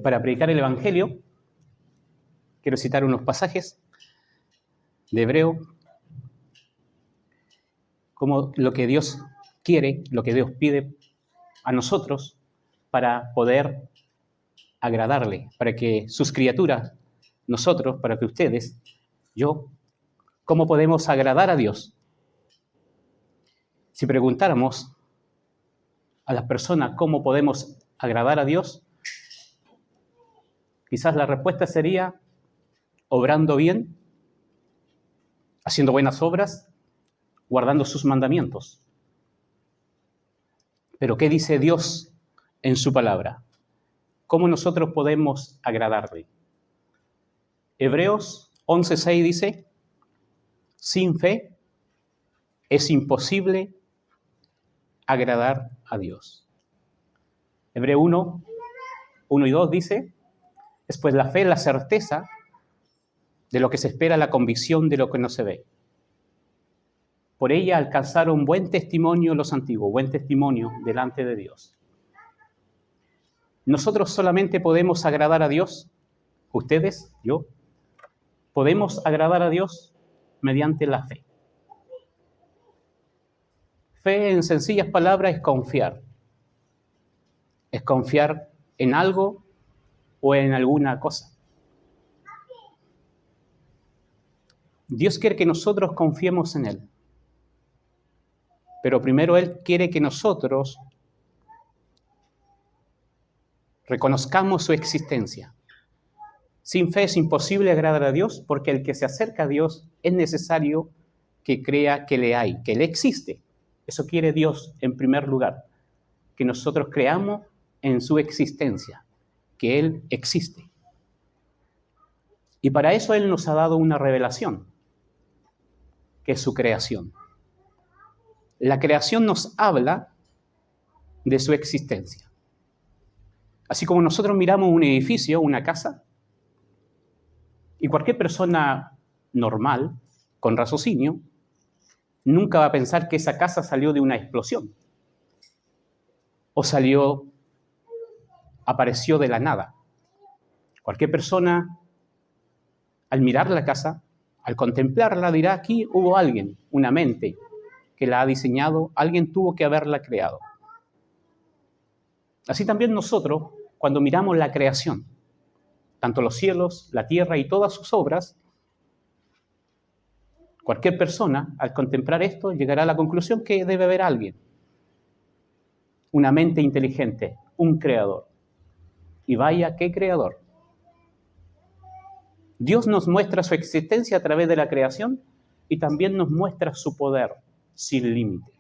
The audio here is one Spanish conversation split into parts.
Para predicar el Evangelio, quiero citar unos pasajes de Hebreo, como lo que Dios quiere, lo que Dios pide a nosotros para poder agradarle, para que sus criaturas, nosotros, para que ustedes, yo, ¿cómo podemos agradar a Dios? Si preguntáramos a las personas cómo podemos agradar a Dios, quizás la respuesta sería obrando bien, haciendo buenas obras, guardando sus mandamientos. Pero ¿qué dice Dios en su palabra? ¿Cómo nosotros podemos agradarle? Hebreos 11:6 dice, sin fe es imposible agradar a Dios. Hebreo 1 y 2 dice, es pues la fe la certeza de lo que se espera, la convicción de lo que no se ve. Por ella alcanzaron buen testimonio los antiguos, buen testimonio delante de Dios. Nosotros solamente podemos agradar a Dios, ustedes, yo, podemos agradar a Dios mediante la fe. Fe, en sencillas palabras, es confiar. Es confiar en algo o en alguna cosa. Dios quiere que nosotros confiemos en Él. Pero primero Él quiere que nosotros reconozcamos su existencia. Sin fe es imposible agradar a Dios, porque el que se acerca a Dios es necesario que crea que le hay, que Él existe. Eso quiere Dios en primer lugar, que nosotros creamos en su existencia, que Él existe. Y para eso Él nos ha dado una revelación, que es su creación. La creación nos habla de su existencia. Así como nosotros miramos un edificio, una casa, y cualquier persona normal, con raciocinio, nunca va a pensar que esa casa salió de una explosión o apareció de la nada. Cualquier persona, al mirar la casa, al contemplarla, dirá, aquí hubo alguien, una mente que la ha diseñado, alguien tuvo que haberla creado. Así también nosotros, cuando miramos la creación, tanto los cielos, la tierra y todas sus obras, cualquier persona, al contemplar esto, llegará a la conclusión que debe haber alguien, una mente inteligente, un creador. Y vaya, ¿qué creador? Dios nos muestra su existencia a través de la creación y también nos muestra su poder sin límite.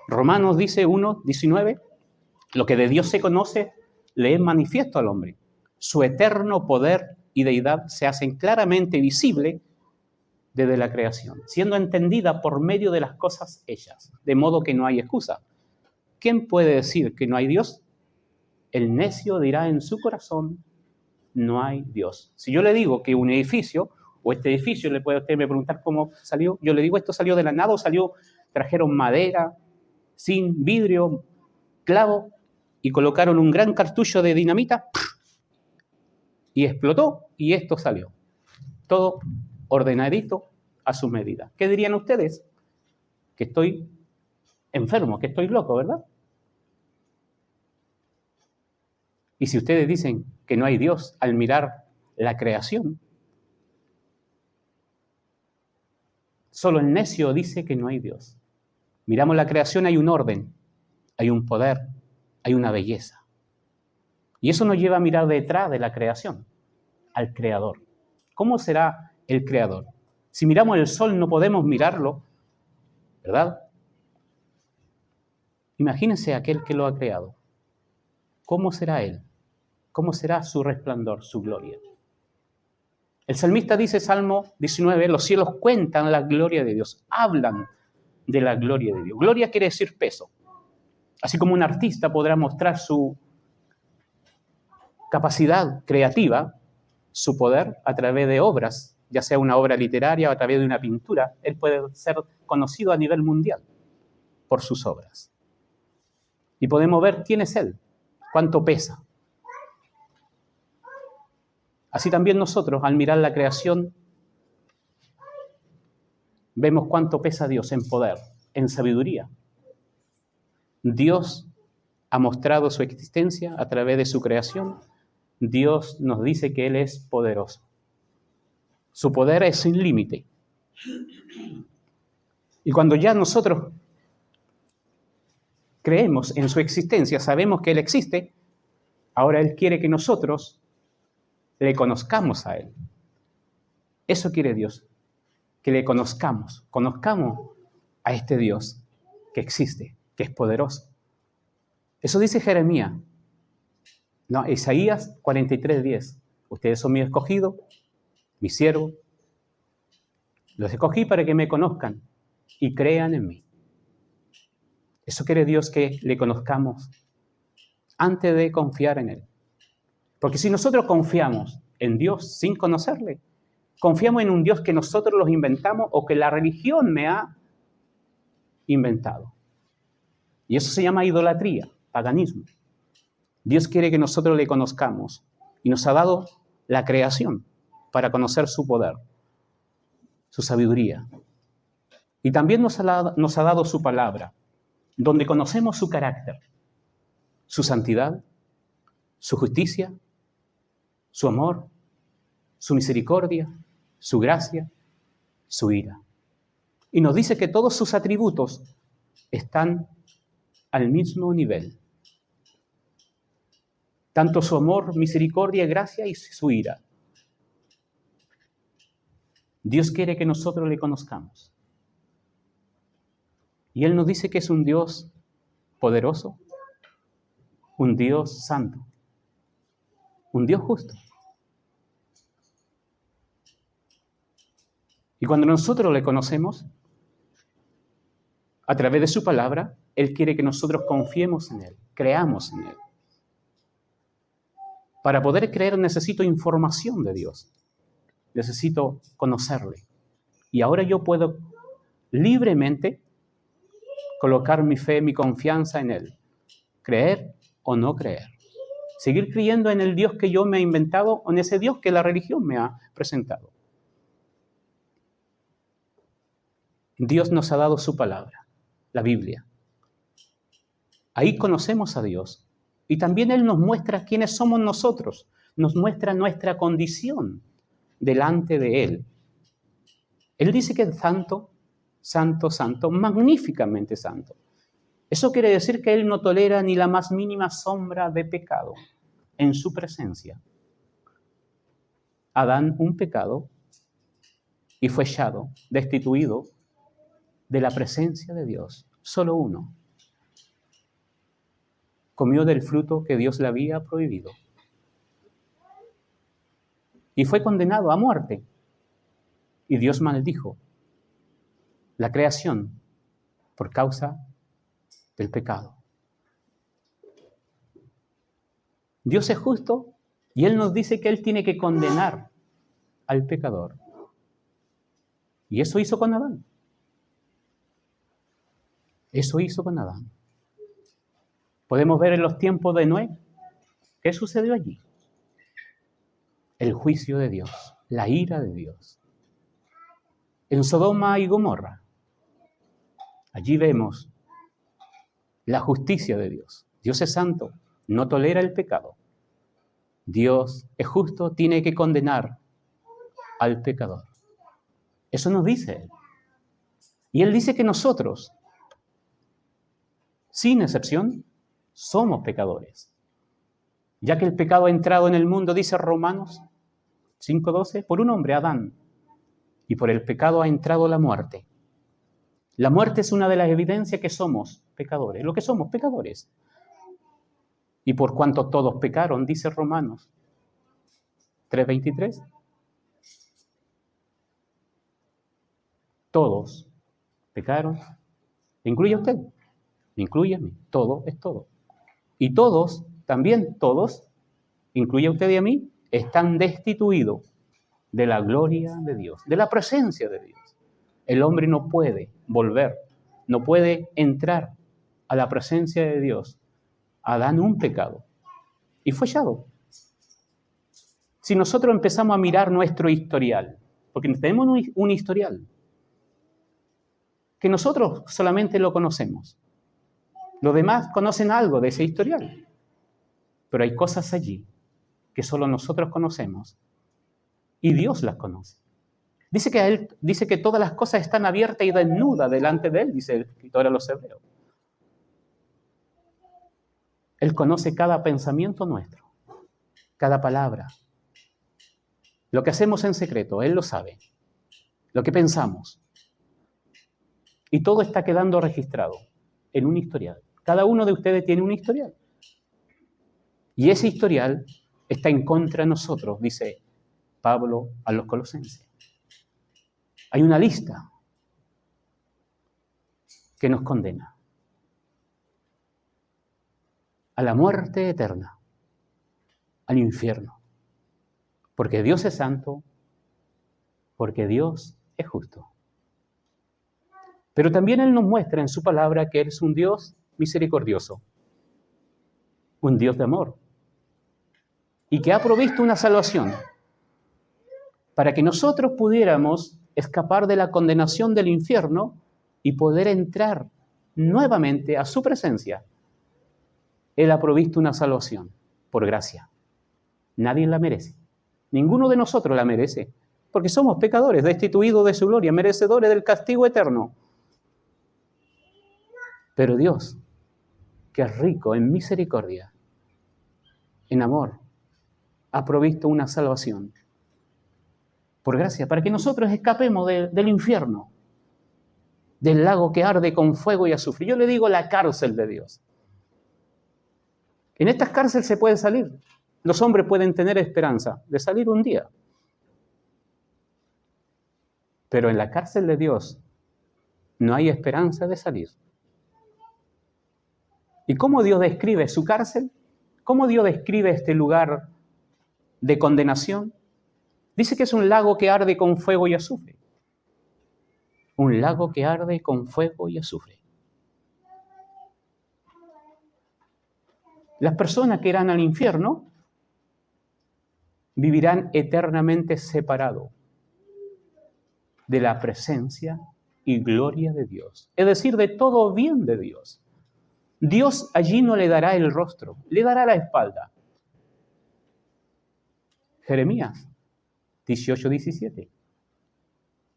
Romanos dice 1:19, lo que de Dios se conoce le es manifiesto al hombre. Su eterno poder y deidad se hacen claramente visible desde la creación, siendo entendida por medio de las cosas hechas, de modo que no hay excusa. ¿Quién puede decir que no hay Dios? El necio dirá en su corazón, no hay Dios. Si yo le digo que un edificio, o este edificio, le puede usted me preguntar cómo salió, yo le digo, esto salió de la nada, o trajeron madera, zinc, vidrio, clavo, y colocaron un gran cartucho de dinamita, y explotó, y esto salió. Todo ordenadito a su medida. ¿Qué dirían ustedes? Que estoy enfermo, que estoy loco, ¿verdad? Y si ustedes dicen que no hay Dios al mirar la creación, solo el necio dice que no hay Dios. Miramos la creación, hay un orden, hay un poder, hay una belleza. Y eso nos lleva a mirar detrás de la creación, al Creador. ¿Cómo será el Creador? Si miramos el sol no podemos mirarlo, ¿verdad? Imagínense aquel que lo ha creado. ¿Cómo será Él? ¿Cómo será su resplandor, su gloria? El salmista dice, Salmo 19, los cielos cuentan la gloria de Dios, hablan de la gloria de Dios. Gloria quiere decir peso. Así como un artista podrá mostrar su capacidad creativa, su poder a través de obras, ya sea una obra literaria o a través de una pintura, él puede ser conocido a nivel mundial por sus obras. Y podemos ver quién es Él. cuánto pesa. Así también nosotros, al mirar la creación, vemos cuánto pesa Dios en poder, en sabiduría. Dios ha mostrado su existencia a través de su creación. Dios nos dice que Él es poderoso. Su poder es sin límite. Y cuando ya nosotros creemos en su existencia, sabemos que Él existe, ahora Él quiere que nosotros le conozcamos a Él. Eso quiere Dios, que le conozcamos a este Dios que existe, que es poderoso. Eso dice Jeremías. No, Isaías 43:10. Ustedes son mi escogido, mi siervo. Los escogí para que me conozcan y crean en mí. Eso quiere Dios, que le conozcamos antes de confiar en Él. Porque si nosotros confiamos en Dios sin conocerle, confiamos en un Dios que nosotros los inventamos o que la religión me ha inventado. Y eso se llama idolatría, paganismo. Dios quiere que nosotros le conozcamos y nos ha dado la creación para conocer su poder, su sabiduría. Y también nos ha dado su palabra, donde conocemos su carácter, su santidad, su justicia, su amor, su misericordia, su gracia, su ira. Y nos dice que todos sus atributos están al mismo nivel. Tanto su amor, misericordia, gracia y su ira. Dios quiere que nosotros le conozcamos. Y Él nos dice que es un Dios poderoso, un Dios santo, un Dios justo. Y cuando nosotros le conocemos, a través de su palabra, Él quiere que nosotros confiemos en Él, creamos en Él. Para poder creer necesito información de Dios, necesito conocerle. Y ahora yo puedo libremente colocar mi fe, mi confianza en Él, creer o no creer. Seguir creyendo en el Dios que yo me he inventado o en ese Dios que la religión me ha presentado. Dios nos ha dado su palabra, la Biblia. Ahí conocemos a Dios. Y también Él nos muestra quiénes somos nosotros. Nos muestra nuestra condición delante de Él. Él dice que es santo, santo, santo, magníficamente santo. Eso quiere decir que Él no tolera ni la más mínima sombra de pecado en su presencia. Adán, un pecado, y fue echado, destituido de la presencia de Dios. Solo uno. Comió del fruto que Dios le había prohibido. Y fue condenado a muerte. Y Dios maldijo la creación por causa del pecado. Dios es justo y Él nos dice que Él tiene que condenar al pecador. Y eso hizo con Adán. Eso hizo con Adán. Podemos ver en los tiempos de Noé, ¿qué sucedió allí? El juicio de Dios, la ira de Dios. En Sodoma y Gomorra, allí vemos la justicia de Dios. Dios es santo, no tolera el pecado. Dios es justo, tiene que condenar al pecador. Eso nos dice Él. Y Él dice que nosotros, sin excepción, somos pecadores. Ya que el pecado ha entrado en el mundo, dice Romanos 5:12, por un hombre, Adán, y por el pecado ha entrado la muerte. La muerte es una de las evidencias que somos pecadores, lo que somos pecadores. Y por cuanto todos pecaron, dice Romanos 3:23, todos pecaron, incluye a usted, me incluye a mí, todo es todo. Y todos, también todos, incluye a usted y a mí, están destituidos de la gloria de Dios, de la presencia de Dios. El hombre no puede volver, no puede entrar a la presencia de Dios. Adán, un pecado, y fue echado. Si nosotros empezamos a mirar nuestro historial, porque tenemos un historial, que nosotros solamente lo conocemos. Los demás conocen algo de ese historial, pero hay cosas allí que solo nosotros conocemos y Dios las conoce. Dice que todas las cosas están abiertas y desnudas delante de Él, dice el escritor a los Hebreos. Él conoce cada pensamiento nuestro, cada palabra. Lo que hacemos en secreto, Él lo sabe. Lo que pensamos. Y todo está quedando registrado en un historial. Cada uno de ustedes tiene un historial. Y ese historial está en contra de nosotros, dice Pablo a los Colosenses. Hay una lista que nos condena a la muerte eterna, al infierno. Porque Dios es santo, porque Dios es justo. Pero también Él nos muestra en su palabra que Él es un Dios misericordioso, un Dios de amor, y que ha provisto una salvación para que nosotros pudiéramos escapar de la condenación del infierno y poder entrar nuevamente a su presencia. Él ha provisto una salvación por gracia. Nadie la merece. Ninguno de nosotros la merece, porque somos pecadores, destituidos de su gloria, merecedores del castigo eterno. Pero Dios, que es rico en misericordia, en amor, ha provisto una salvación por gracia, para que nosotros escapemos del infierno, del lago que arde con fuego y azufre. Yo le digo la cárcel de Dios. En estas cárceles se puede salir. Los hombres pueden tener esperanza de salir un día. Pero en la cárcel de Dios no hay esperanza de salir. ¿Y cómo Dios describe su cárcel? ¿Cómo Dios describe este lugar de condenación? Dice que es un lago que arde con fuego y azufre. Un lago que arde con fuego y azufre. Las personas que irán al infierno vivirán eternamente separados de la presencia y gloria de Dios. Es decir, de todo bien de Dios. Dios allí no le dará el rostro, le dará la espalda. Jeremías 18:17.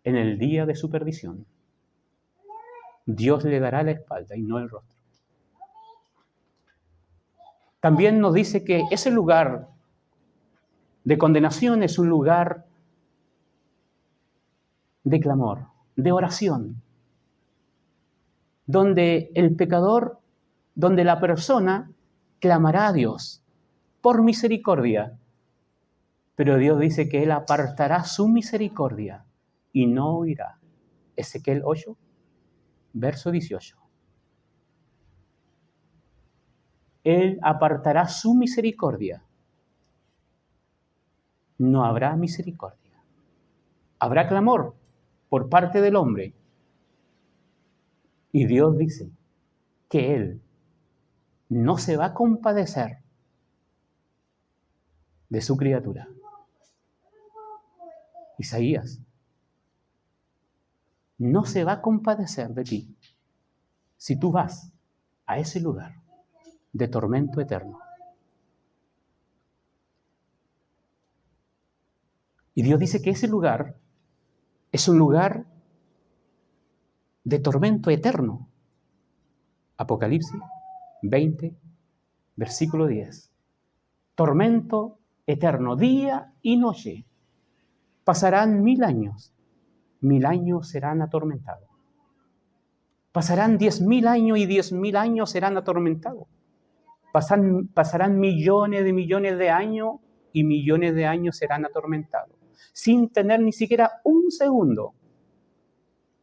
En el día de su perdición, Dios le dará la espalda y no el rostro. También nos dice que ese lugar de condenación es un lugar de clamor, de oración, donde el pecador, donde la persona clamará a Dios por misericordia. Pero Dios dice que Él apartará su misericordia y no oirá. Ezequiel 8, verso 18. Él apartará su misericordia. No habrá misericordia. Habrá clamor por parte del hombre. Y Dios dice que Él no se va a compadecer de su criatura. Isaías no se va a compadecer de ti si tú vas a ese lugar de tormento eterno. Y Dios dice que ese lugar es un lugar de tormento eterno. Apocalipsis 20, versículo 10. Tormento eterno, día y noche. Pasarán 1000 años. 1000 años serán atormentados. Pasarán 10.000 años y 10.000 años serán atormentados. Pasarán millones de años y millones de años serán atormentados, sin tener ni siquiera un segundo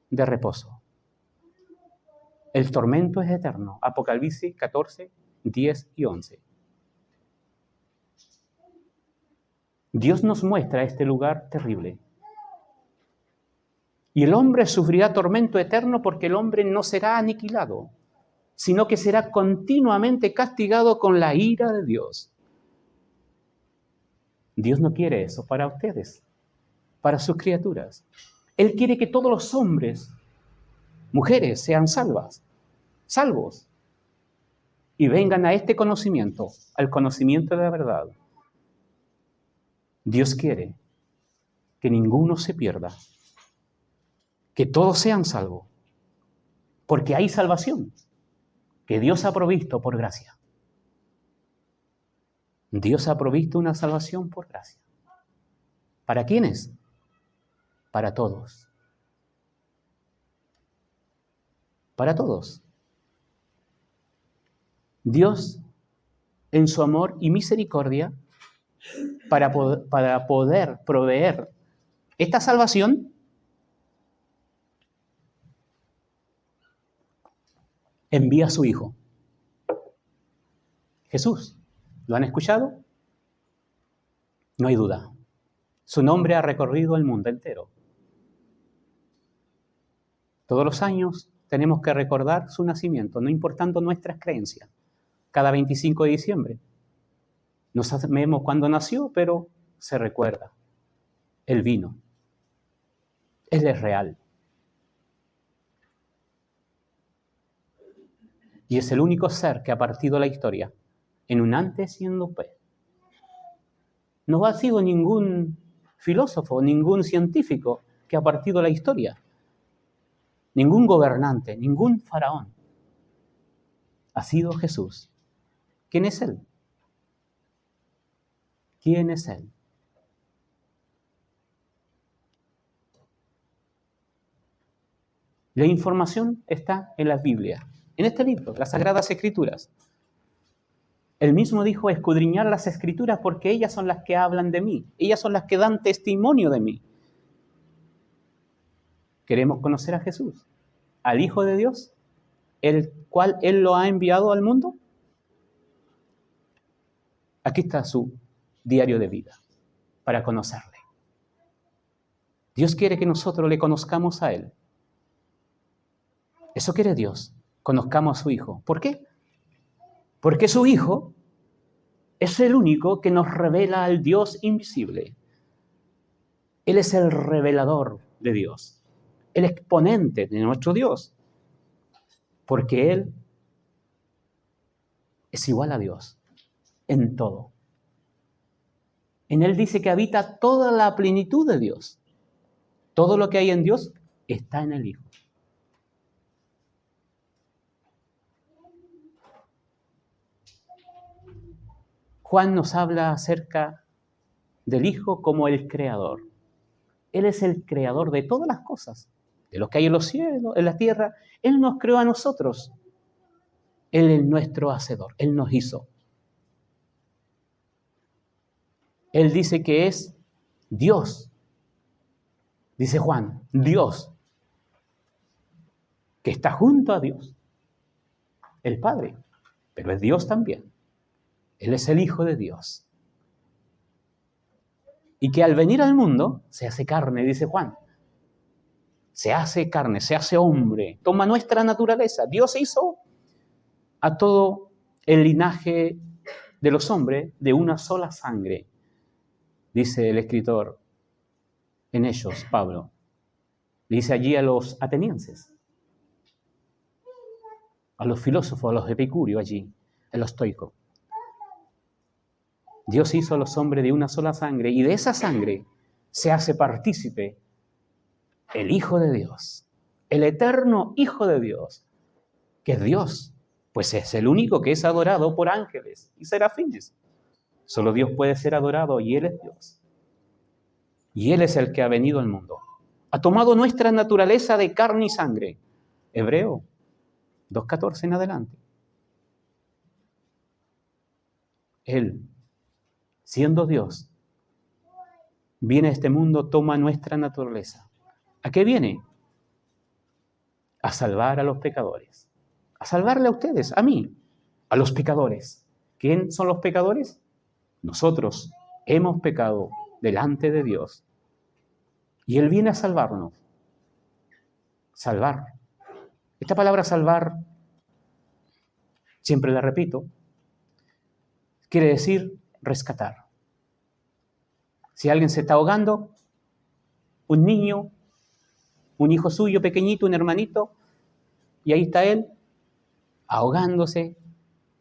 de reposo. El tormento es eterno. Apocalipsis 14, 10 y 11. Dios nos muestra este lugar terrible. Y el hombre sufrirá tormento eterno porque el hombre no será aniquilado, sino que será continuamente castigado con la ira de Dios. Dios no quiere eso para ustedes, para sus criaturas. Él quiere que todos los hombres, mujeres, sean salvos, y vengan a este conocimiento, al conocimiento de la verdad. Dios quiere que ninguno se pierda, que todos sean salvos, porque hay salvación que Dios ha provisto por gracia. Dios ha provisto una salvación por gracia. ¿Para quiénes? Para todos. Para todos. Dios, en su amor y misericordia, para poder proveer esta salvación, envía a su Hijo, Jesús. ¿Lo han escuchado? No hay duda. Su nombre ha recorrido el mundo entero. Todos los años tenemos que recordar su nacimiento, no importando nuestras creencias. Cada 25 de diciembre. No sabemos cuándo nació, pero se recuerda. Él vino. Él es real. Y es el único ser que ha partido la historia en un antes y en un después. No ha sido ningún filósofo, ningún científico que ha partido la historia. Ningún gobernante, ningún faraón. Ha sido Jesús. ¿Quién es Él? ¿Quién es Él? La información está en la Biblia, en este libro, las Sagradas Escrituras. Él mismo dijo escudriñar las Escrituras porque ellas son las que hablan de mí, ellas son las que dan testimonio de mí. ¿Queremos conocer a Jesús? ¿Al Hijo de Dios? ¿El cual Él lo ha enviado al mundo? Aquí está su diario de vida para conocerle. Dios quiere que nosotros le conozcamos a Él. Eso quiere Dios, conozcamos a su Hijo. ¿Por qué? Porque su Hijo es el único que nos revela al Dios invisible. Él es el revelador de Dios, el exponente de nuestro Dios, porque Él es igual a Dios en todo. En Él dice que habita toda la plenitud de Dios. Todo lo que hay en Dios está en el Hijo. Juan nos habla acerca del Hijo como el Creador. Él es el Creador de todas las cosas, de lo que hay en los cielos, en la tierra. Él nos creó a nosotros. Él es nuestro Hacedor. Él nos hizo. Él dice que es Dios. Dice Juan, Dios, que está junto a Dios, el Padre, pero es Dios también. Él es el Hijo de Dios. Y que al venir al mundo se hace carne, dice Juan. Se hace carne, se hace hombre, toma nuestra naturaleza. Dios hizo a todo el linaje de los hombres de una sola sangre, dice el escritor en Hechos, Pablo. Dice allí a los atenienses, a los filósofos, a los epicúreos allí, a los estoicos. Dios hizo a los hombres de una sola sangre y de esa sangre se hace partícipe el Hijo de Dios, el eterno Hijo de Dios, que es Dios, pues es el único que es adorado por ángeles y serafines. Solo Dios puede ser adorado y Él es Dios. Y Él es el que ha venido al mundo. Ha tomado nuestra naturaleza de carne y sangre. Hebreo 2:14 en adelante. Él, siendo Dios, viene a este mundo, toma nuestra naturaleza. ¿A qué viene? A salvar a los pecadores. A salvarle a ustedes, a mí, a los pecadores. ¿Quién son los pecadores? Nosotros hemos pecado delante de Dios. Y Él viene a salvarnos. Salvar. Esta palabra salvar, siempre la repito, quiere decir rescatar. Si alguien se está ahogando, un niño, un hijo suyo pequeñito, un hermanito, y ahí está él, ahogándose.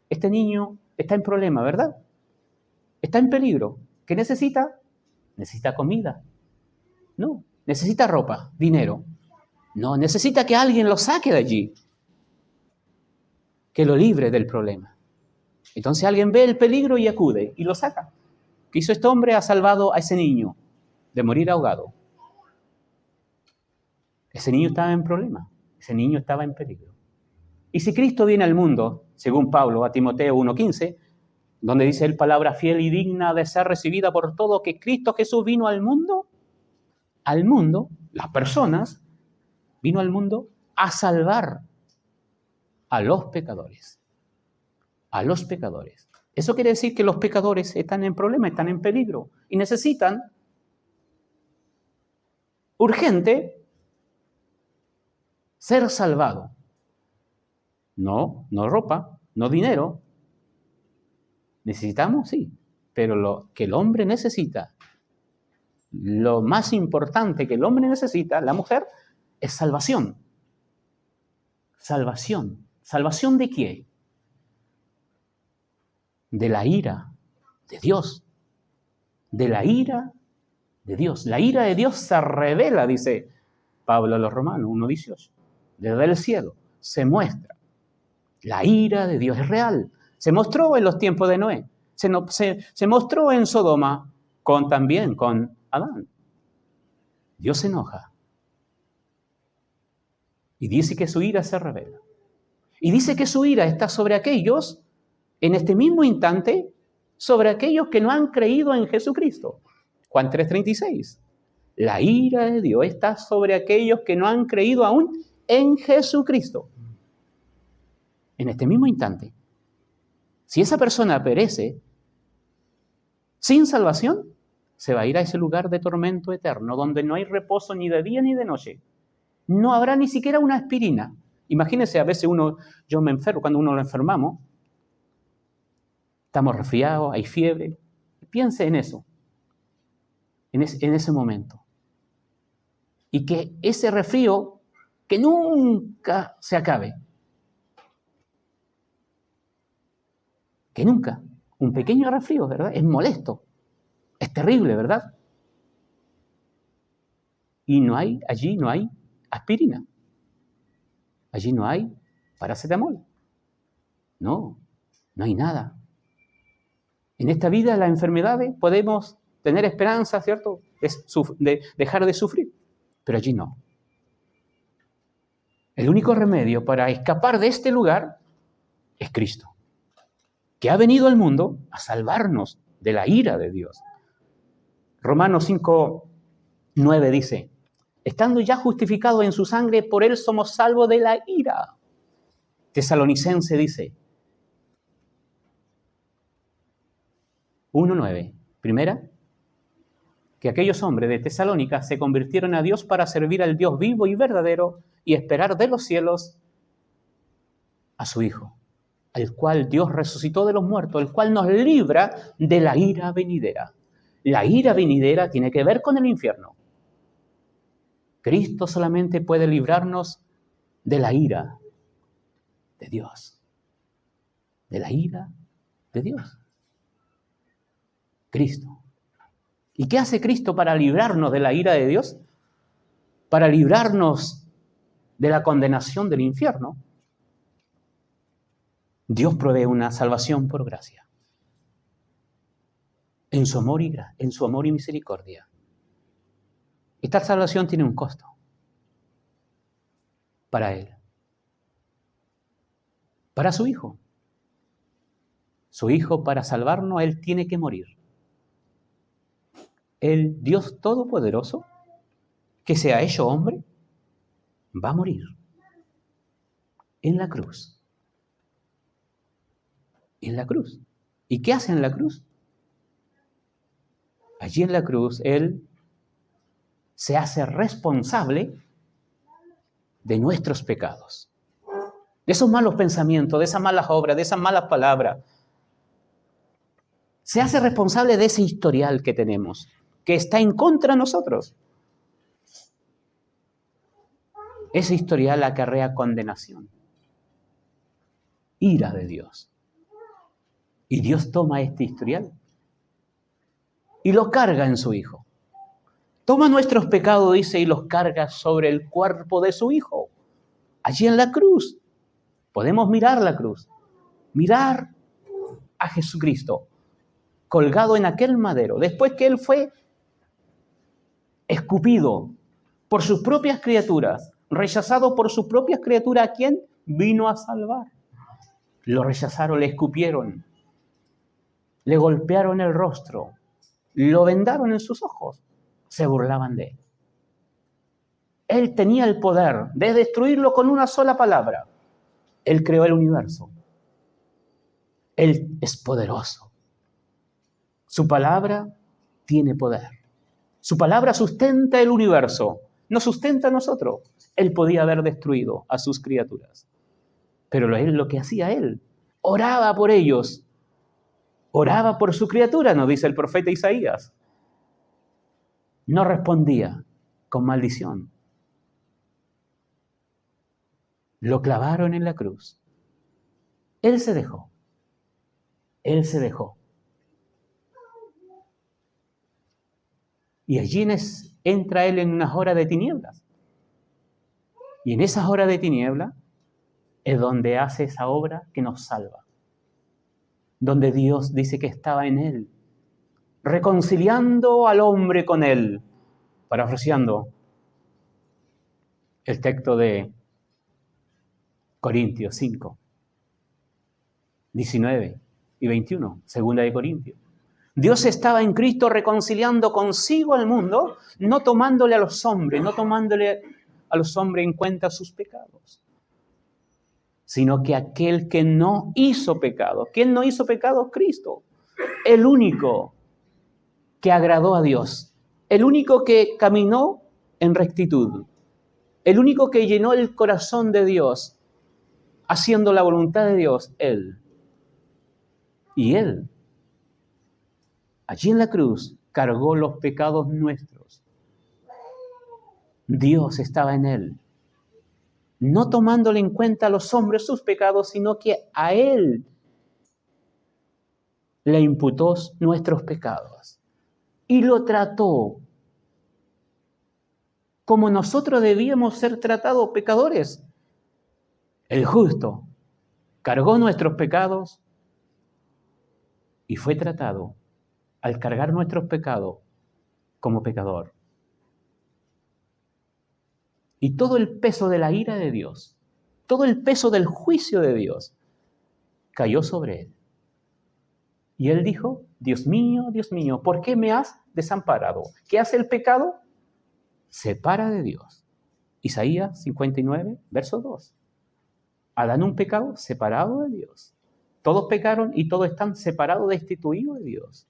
Este niño está en problema, ¿verdad? Está en peligro. ¿Qué necesita? Necesita comida. No. Necesita ropa, dinero. No. Necesita que alguien lo saque de allí, que lo libre del problema. Entonces alguien ve el peligro y acude y lo saca. ¿Qué hizo este hombre? Ha salvado a ese niño de morir ahogado. Ese niño estaba en problema. Ese niño estaba en peligro. Y si Cristo viene al mundo, según Pablo a Timoteo 1:15, donde dice él, palabra fiel y digna de ser recibida por todo, que Cristo Jesús vino al mundo, las personas, vino al mundo a salvar a los pecadores. A los pecadores. Eso quiere decir que los pecadores están en problema, están en peligro y necesitan urgente ser salvado. No ropa, no dinero. ¿Necesitamos? Sí. Pero lo que el hombre necesita, lo más importante que el hombre necesita, la mujer, es salvación. Salvación. ¿Salvación de qué? De la ira de Dios. De la ira de Dios. La ira de Dios se revela, dice Pablo a los Romanos 1:18. Desde el cielo se muestra. La ira de Dios es real. Se mostró en los tiempos de Noé. Se mostró en Sodoma también con Adán. Dios se enoja. Y dice que su ira se revela. Y dice que su ira está sobre aquellos, en este mismo instante, sobre aquellos que no han creído en Jesucristo. Juan 3:36. La ira de Dios está sobre aquellos que no han creído aún en Jesucristo. En este mismo instante. Si esa persona perece sin salvación, se va a ir a ese lugar de tormento eterno, donde no hay reposo ni de día ni de noche. No habrá ni siquiera una aspirina. Imagínense, a veces yo me enfermo, cuando uno lo enfermamos, estamos resfriados, hay fiebre. Piense en eso, en ese momento. Y que ese resfrío, que nunca se acabe. Que nunca. Un pequeño resfrío, ¿verdad? Es molesto. Es terrible, ¿verdad? Y allí no hay aspirina. Allí no hay paracetamol. No hay nada. En esta vida, las enfermedades, podemos tener esperanza, ¿cierto? De dejar de sufrir. Pero allí no. El único remedio para escapar de este lugar es Cristo, que ha venido al mundo a salvarnos de la ira de Dios. Romanos 5:9 dice, estando ya justificados en su sangre, por él somos salvos de la ira. Tesalonicense dice, 1:9, primera, que aquellos hombres de Tesalónica se convirtieron a Dios para servir al Dios vivo y verdadero y esperar de los cielos a su Hijo, al cual Dios resucitó de los muertos, el cual nos libra de la ira venidera. La ira venidera tiene que ver con el infierno. Cristo solamente puede librarnos de la ira de Dios. De la ira de Dios. Cristo. ¿Y qué hace Cristo para librarnos de la ira de Dios? Para librarnos de la condenación del infierno. Dios provee una salvación por gracia. En su amor y misericordia. Esta salvación tiene un costo para Él. Para su Hijo. Su Hijo, para salvarnos, Él tiene que morir. El Dios Todopoderoso, que se ha hecho hombre, va a morir en la cruz. En la cruz. ¿Y qué hace en la cruz? Allí en la cruz, Él se hace responsable de nuestros pecados. De esos malos pensamientos, de esas malas obras, de esas malas palabras. Se hace responsable de ese historial que tenemos. que está en contra de nosotros. Ese historial acarrea condenación, ira de Dios. Y Dios toma este historial y lo carga en su Hijo. Toma nuestros pecados, dice, y los carga sobre el cuerpo de su Hijo. Allí en la cruz. Podemos mirar la cruz. Mirar a Jesucristo colgado en aquel madero. Después que Él fue escupido por sus propias criaturas, rechazado por sus propias criaturas, ¿a quién vino a salvar? Lo rechazaron, le escupieron, le golpearon el rostro, lo vendaron en sus ojos, se burlaban de Él. Él tenía el poder de destruirlo con una sola palabra. Él creó el universo. Él es poderoso. Su palabra tiene poder. Su palabra sustenta el universo, nos sustenta a nosotros. Él podía haber destruido a sus criaturas. Pero lo que hacía Él, oraba por ellos, oraba por su criatura, nos dice el profeta Isaías. No respondía con maldición. Lo clavaron en la cruz. Él se dejó. Él se dejó. Y allí entra Él en unas horas de tinieblas. Y en esas horas de tinieblas es donde hace esa obra que nos salva. Donde Dios dice que estaba en Él, reconciliando al hombre con Él, parafraseando el texto de Corintios 5, 19 y 21, segunda de Corintios. Dios estaba en Cristo reconciliando consigo al mundo, no tomándole a los hombres en cuenta sus pecados, sino que aquel que no hizo pecado. ¿Quién no hizo pecado? Cristo. El único que agradó a Dios, el único que caminó en rectitud, el único que llenó el corazón de Dios, haciendo la voluntad de Dios, Él. Y Él, allí en la cruz, cargó los pecados nuestros. Dios estaba en Él, no tomándole en cuenta a los hombres sus pecados, sino que a Él le imputó nuestros pecados y lo trató como nosotros debíamos ser tratados, pecadores. El justo cargó nuestros pecados y fue tratado al cargar nuestros pecados como pecador. Y todo el peso de la ira de Dios, todo el peso del juicio de Dios, cayó sobre Él. Y Él dijo, Dios mío, ¿por qué me has desamparado? ¿Qué hace el pecado? Separa de Dios. Isaías 59, verso 2. Adán un pecado separado de Dios. Todos pecaron y todos están separados, destituidos de Dios.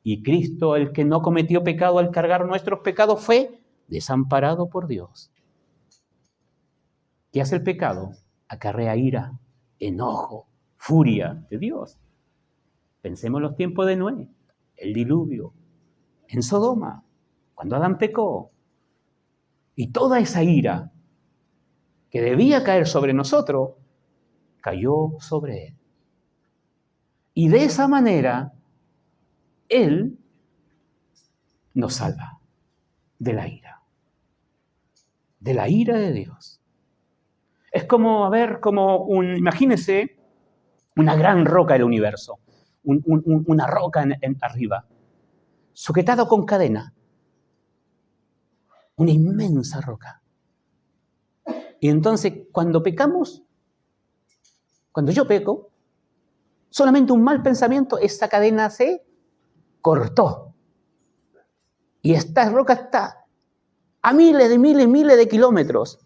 Y Cristo, el que no cometió pecado al cargar nuestros pecados, fue desamparado por Dios. ¿Qué hace el pecado? Acarrea ira, enojo, furia de Dios. Pensemos en los tiempos de Noé, el diluvio, en Sodoma, cuando Adán pecó. Y toda esa ira que debía caer sobre nosotros, cayó sobre Él. Y de esa manera, Él nos salva de la ira de Dios. Es como, imagínense una gran roca del universo, una roca arriba, sujetado con cadena, una inmensa roca. Y entonces, cuando pecamos, cuando yo peco, solamente un mal pensamiento, esa cadena se cortó. Y esta roca está a miles de kilómetros.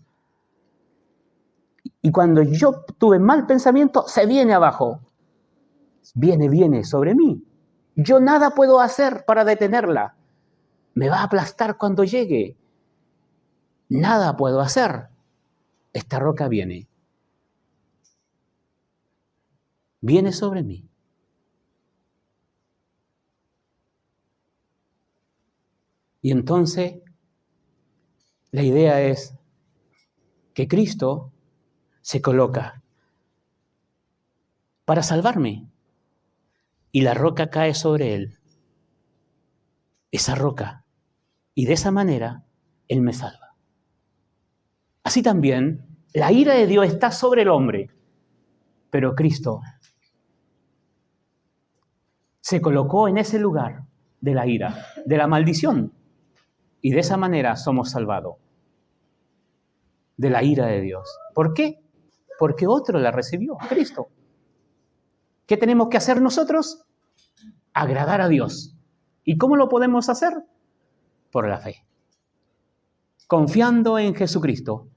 Y cuando yo tuve mal pensamiento, se viene abajo. Viene sobre mí. Yo nada puedo hacer para detenerla. Me va a aplastar cuando llegue. Nada puedo hacer. Esta roca viene. Viene sobre mí. Y entonces la idea es que Cristo se coloca para salvarme y la roca cae sobre él. Esa roca. Y de esa manera él me salva. Así también la ira de Dios está sobre el hombre, pero Cristo se colocó en ese lugar de la ira, de la maldición, y de esa manera somos salvados de la ira de Dios. ¿Por qué? Porque otro la recibió, Cristo. ¿Qué tenemos que hacer nosotros? Agradar a Dios. ¿Y cómo lo podemos hacer? Por la fe. Confiando en Jesucristo,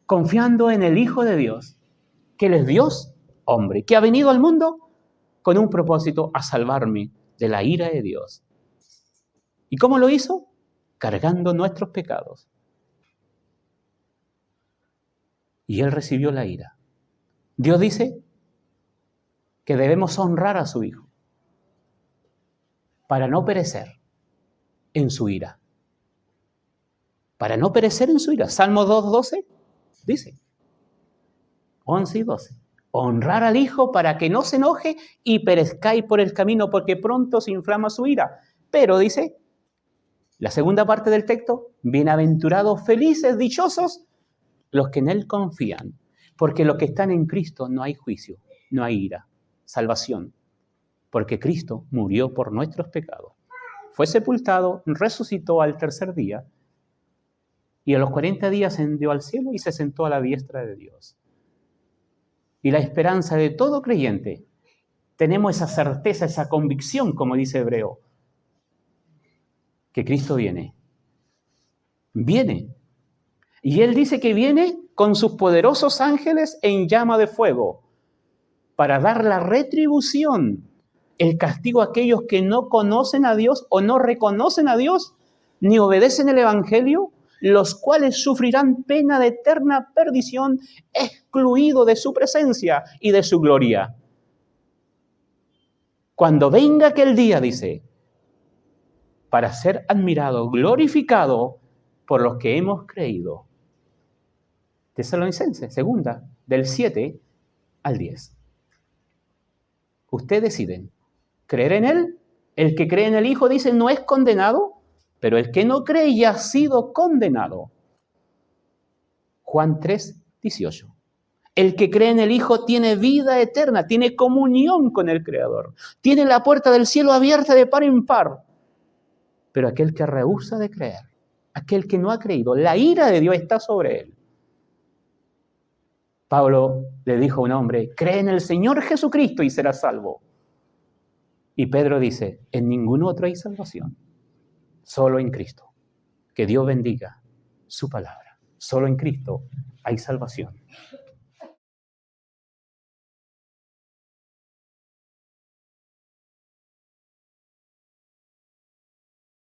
confiando en el Hijo de Dios, que Él es Dios, hombre, que ha venido al mundo con un propósito: a salvarme de la ira de Dios. ¿Y cómo lo hizo? Cargando nuestros pecados. Y Él recibió la ira. Dios dice que debemos honrar a su Hijo para no perecer en su ira. Para no perecer en su ira. Salmo 2:12 dice, 11 y 12. Honrar al Hijo para que no se enoje y perezcáis por el camino, porque pronto se inflama su ira. Pero dice, la segunda parte del texto, bienaventurados, felices, dichosos los que en Él confían, porque los que están en Cristo no hay juicio, no hay ira, salvación, porque Cristo murió por nuestros pecados. Fue sepultado, resucitó al tercer día, y a los 40 días ascendió al cielo y se sentó a la diestra de Dios. Y la esperanza de todo creyente, tenemos esa certeza, esa convicción, como dice Hebreo, que Cristo viene. Viene. Y Él dice que viene con sus poderosos ángeles en llama de fuego para dar la retribución, el castigo a aquellos que no conocen a Dios o no reconocen a Dios ni obedecen el Evangelio, los cuales sufrirán pena de eterna perdición, excluido de su presencia y de su gloria. Cuando venga aquel día, dice, para ser admirado, glorificado por los que hemos creído. Tesalonicenses, segunda, del 7 al 10. Ustedes deciden creer en Él. El que cree en el Hijo, dice, no es condenado, pero el que no cree ya ha sido condenado. Juan 3:18. El que cree en el Hijo tiene vida eterna, tiene comunión con el Creador, tiene la puerta del cielo abierta de par en par. Pero aquel que rehúsa de creer, aquel que no ha creído, la ira de Dios está sobre él. Pablo le dijo a un hombre, cree en el Señor Jesucristo y serás salvo. Y Pedro dice, en ningún otro hay salvación, solo en Cristo. Que Dios bendiga su palabra. Solo en Cristo hay salvación.